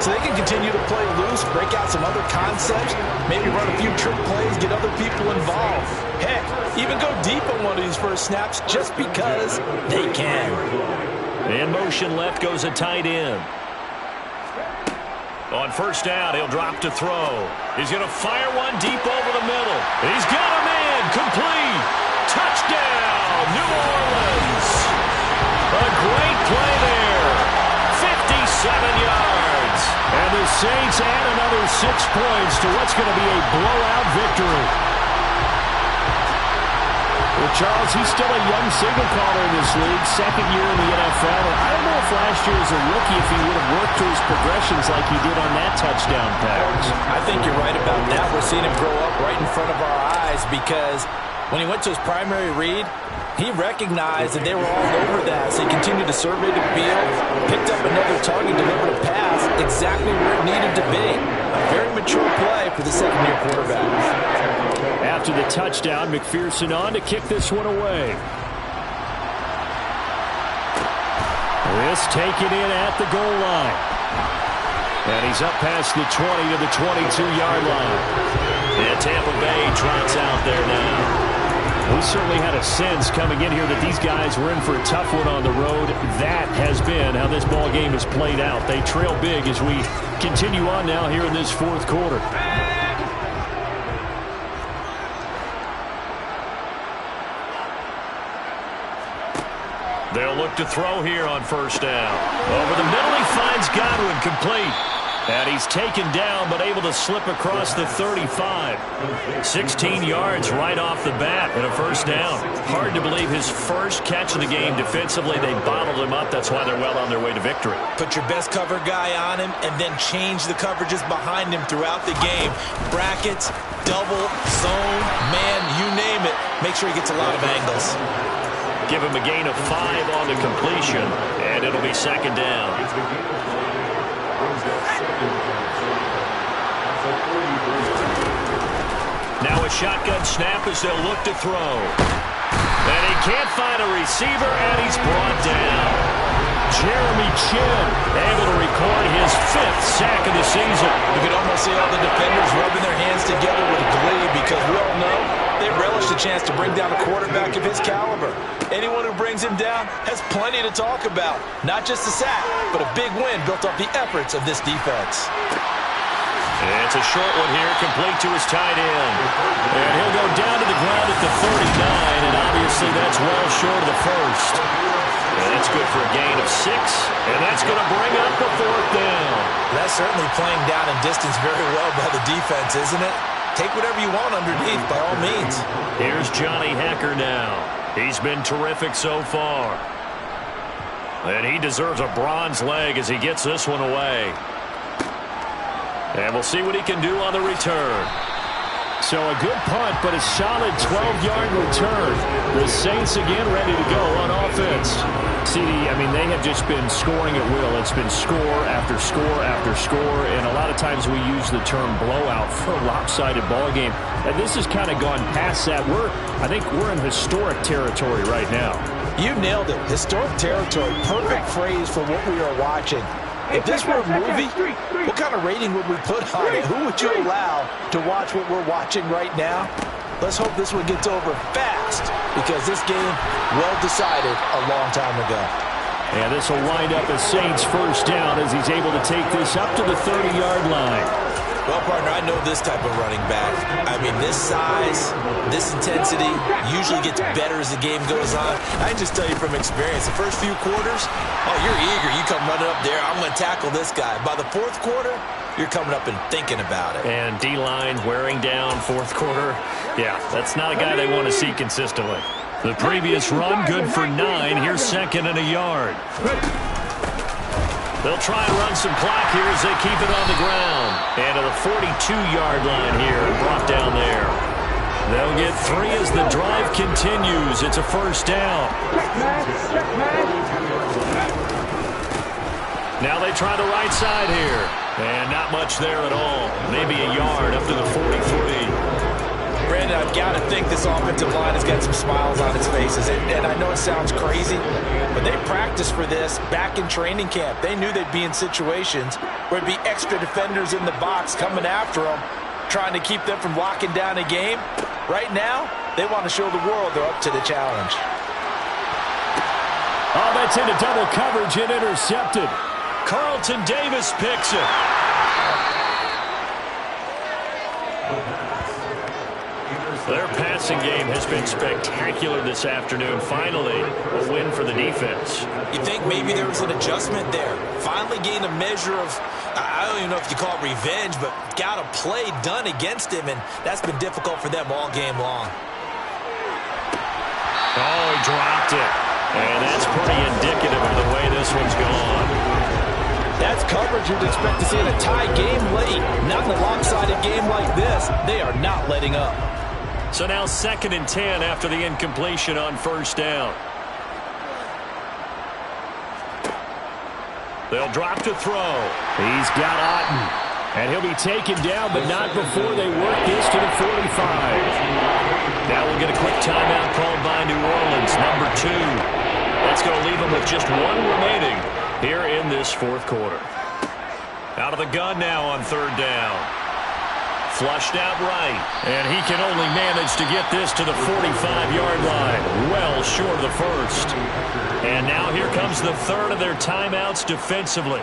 so they can continue to play loose, break out some other concepts, maybe run a few trick plays, get other people involved. Heck, even go deep on one of these first snaps just because they can. In motion left goes a tight end. On first down, he'll drop to throw. He's going to fire one deep over the middle. He's got him in. Complete. Touchdown, New Orleans. A great play there. 57 yards. And the Saints add another 6 points to what's going to be a blowout victory. Well, Charles, he's still a young signal caller in this league, 2nd year in the NFL. And I don't know if last year as a rookie, if he would have worked through his progressions like he did on that touchdown pass. I think you're right about that. We're seeing him grow up right in front of our eyes because when he went to his primary read, he recognized that they were all over that. So he continued to survey the field, picked up another target, delivered a pass exactly where it needed to be. A very mature play for the 2nd-year quarterback. After the touchdown, McPherson on to kick this one away. This taken in at the goal line. And he's up past the 20 to the 22-yard line. And Tampa Bay trots out there now. We certainly had a sense coming in here that these guys were in for a tough one on the road. That has been how this ball game has played out. They trail big as we continue on now here in this fourth quarter. They'll look to throw here on first down. Over the middle, he finds Godwin, complete. And he's taken down, but able to slip across the 35. 16 yards right off the bat and a first down. Hard to believe his first catch of the game defensively. They bottled him up. That's why they're well on their way to victory. Put your best cover guy on him and then change the coverages behind him throughout the game. Brackets, double, zone, man, you name it. Make sure he gets a lot of angles. Give him a gain of 5 on the completion, and it'll be second down. Now a shotgun snap as they'll look to throw. And he can't find a receiver, and he's brought down. Jeremy Chin able to record his 5th sack of the season. You could almost see all the defenders rubbing their hands together with glee because we all know they relish the chance to bring down a quarterback of his caliber. Anyone who brings him down has plenty to talk about. Not just a sack, but a big win built off the efforts of this defense. It's a short one here, complete to his tight end. And he'll go down to the ground at the 39, and obviously that's well short of the first. And that's good for a gain of 6, and that's going to bring up the 4th down. That's certainly playing down in distance very well by the defense, isn't it? Take whatever you want underneath, by all means. Here's Johnny Hecker now. He's been terrific so far. And he deserves a bronze leg as he gets this one away. And we'll see what he can do on the return. So a good punt, but a solid 12-yard return. The Saints again ready to go on offense. CD, I mean, they have just been scoring at will. It's been score after score after score, and a lot of times we use the term blowout for a lopsided ball game. And this has kind of gone past that. I think we're in historic territory right now. You nailed it. Historic territory. Perfect phrase for what we are watching. If this were a movie, what kind of rating would we put on it? Who would you allow to watch what we're watching right now? Let's hope this one gets over fast because this game, well decided a long time ago. And this will wind up a Saints first down as he's able to take this up to the 30-yard line. Well, partner, I know this type of running back. I mean, this size, this intensity usually gets better as the game goes on. I can just tell you from experience, the first few quarters, oh, you're eager. You come running up there, I'm going to tackle this guy. By the 4th quarter, you're coming up and thinking about it. And D-line wearing down 4th quarter. Yeah, that's not a guy they want to see consistently. The previous run, good for 9. Here's 2nd and a yard. They'll try and run some clock here as they keep it on the ground. And to the 42-yard line here, brought down there. They'll get 3 as the drive continues. It's a first down. Now they try the right side here. And not much there at all. Maybe a yard up to the 43. Brandon, I've got to think this offensive line has got some smiles on its faces. And I know it sounds crazy, but they practiced for this back in training camp. They knew they'd be in situations where there'd be extra defenders in the box coming after them, trying to keep them from locking down a game. Right now, they want to show the world they're up to the challenge. Oh, that's into double coverage and intercepted. Carlton Davis picks it. Their passing game has been spectacular this afternoon. Finally, a win for the defense. You think maybe there was an adjustment there? Finally gained a measure of, I don't even know if you call it revenge, but got a play done against him, and that's been difficult for them all game long. Oh, he dropped it. And that's pretty indicative of the way this one's gone. That's coverage you'd expect to see in a tie game late. Not in a lopsided game like this. They are not letting up. So now 2nd and 10 after the incompletion on first down. They'll drop to throw. He's got Otten. And he'll be taken down, but not before they work this to the 45. Now we'll get a quick timeout called by New Orleans, number 2. That's going to leave them with just 1 remaining here in this 4th quarter. Out of the gun now on 3rd down. Flushed out right. And he can only manage to get this to the 45-yard line. Well short of the first. And now here comes the third of their timeouts defensively.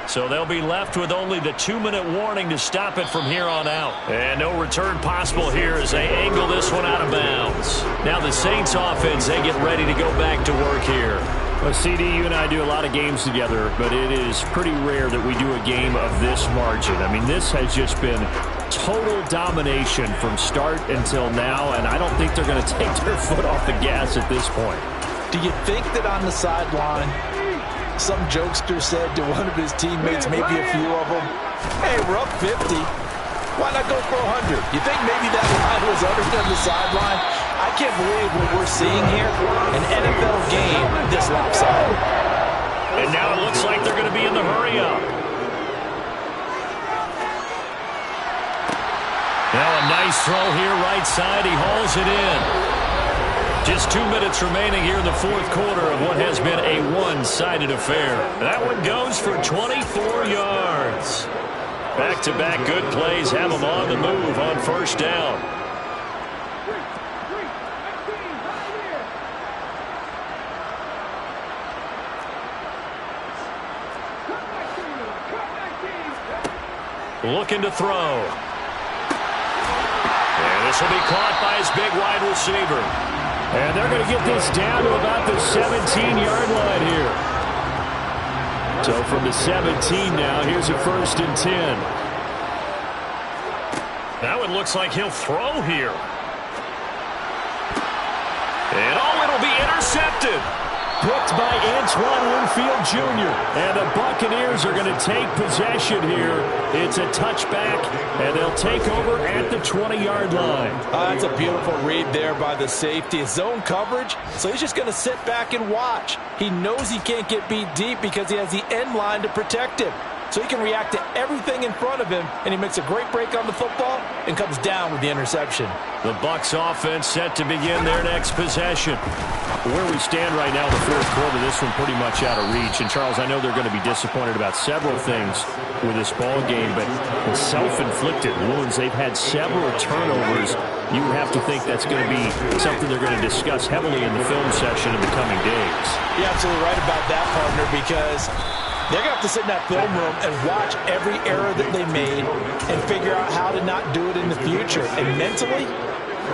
So they'll be left with only the 2-minute warning to stop it from here on out. And no return possible here as they angle this one out of bounds. Now the Saints offense, they get ready to go back to work here. Well, CD, you and I do a lot of games together, but it is pretty rare that we do a game of this margin. I mean, this has just been total domination from start until now, and I don't think they're going to take their foot off the gas at this point. Do you think that on the sideline, some jokester said to one of his teammates, maybe a few of them, hey, we're up 50. Why not go for 100? You think maybe that line was uttered on the sideline? I can't believe what we're seeing here. An NFL game this lopsided. And now it looks like they're going to be in the hurry-up. Now a nice throw here right side. He hauls it in. Just 2 minutes remaining here in the fourth quarter of what has been a one-sided affair. That one goes for 24 yards. Back-to-back good plays have them on the move on first down. Looking to throw. And this will be caught by his big wide receiver. And they're going to get this down to about the 17-yard line here. So from the 17 now, here's a 1st and 10. That one looks like he'll throw here. And it'll be intercepted. Picked by Antoine Winfield Jr. And the Buccaneers are going to take possession here. It's a touchback, and they'll take over at the 20-yard line. That's a beautiful read there by the safety. His zone coverage, so he's just going to sit back and watch. He knows he can't get beat deep because he has the end line to protect him. So he can react to everything in front of him, and he makes a great break on the football and comes down with the interception. The Bucs offense set to begin their next possession. Where we stand right now in the fourth quarter, this one pretty much out of reach. And, Charles, I know they're going to be disappointed about several things with this ball game, but the self-inflicted wounds, they've had several turnovers. You would have to think that's going to be something they're going to discuss heavily in the film session in the coming days. You're absolutely right about that, partner, because they're going to have to sit in that film room and watch every error that they made and figure out how to not do it in the future. And mentally,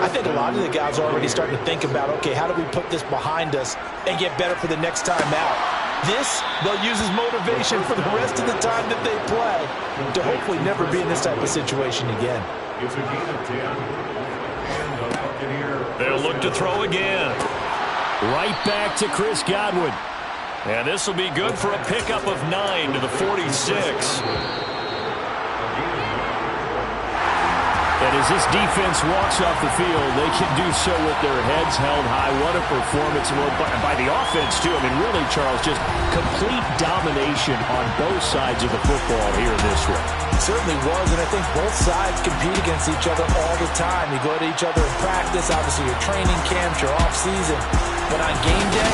I think a lot of the guys are already starting to think about, okay, how do we put this behind us and get better for the next time out? This, they'll use as motivation for the rest of the time that they play to hopefully never be in this type of situation again. They'll look to throw again. Right back to Chris Godwin. And this will be good for a pickup of 9 to the 46. And as this defense walks off the field, they can do so with their heads held high. What a performance by the offense, too. I mean, really, Charles, just complete domination on both sides of the football here in this one. It certainly was, and I think both sides compete against each other all the time. You go to each other in practice, obviously your training camps, your off-season. But on game day,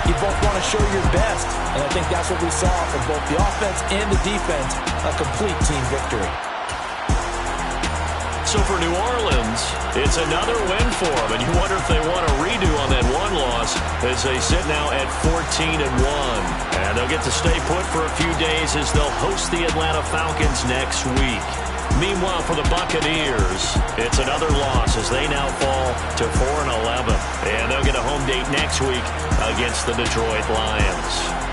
you both want to show your best. And I think that's what we saw from both the offense and the defense, a complete team victory. So for New Orleans, it's another win for them, and you wonder if they want a redo on that one loss as they sit now at 14-1. And they'll get to stay put for a few days as they'll host the Atlanta Falcons next week. Meanwhile, for the Buccaneers, it's another loss as they now fall to 4-11. And they'll get a home date next week against the Detroit Lions.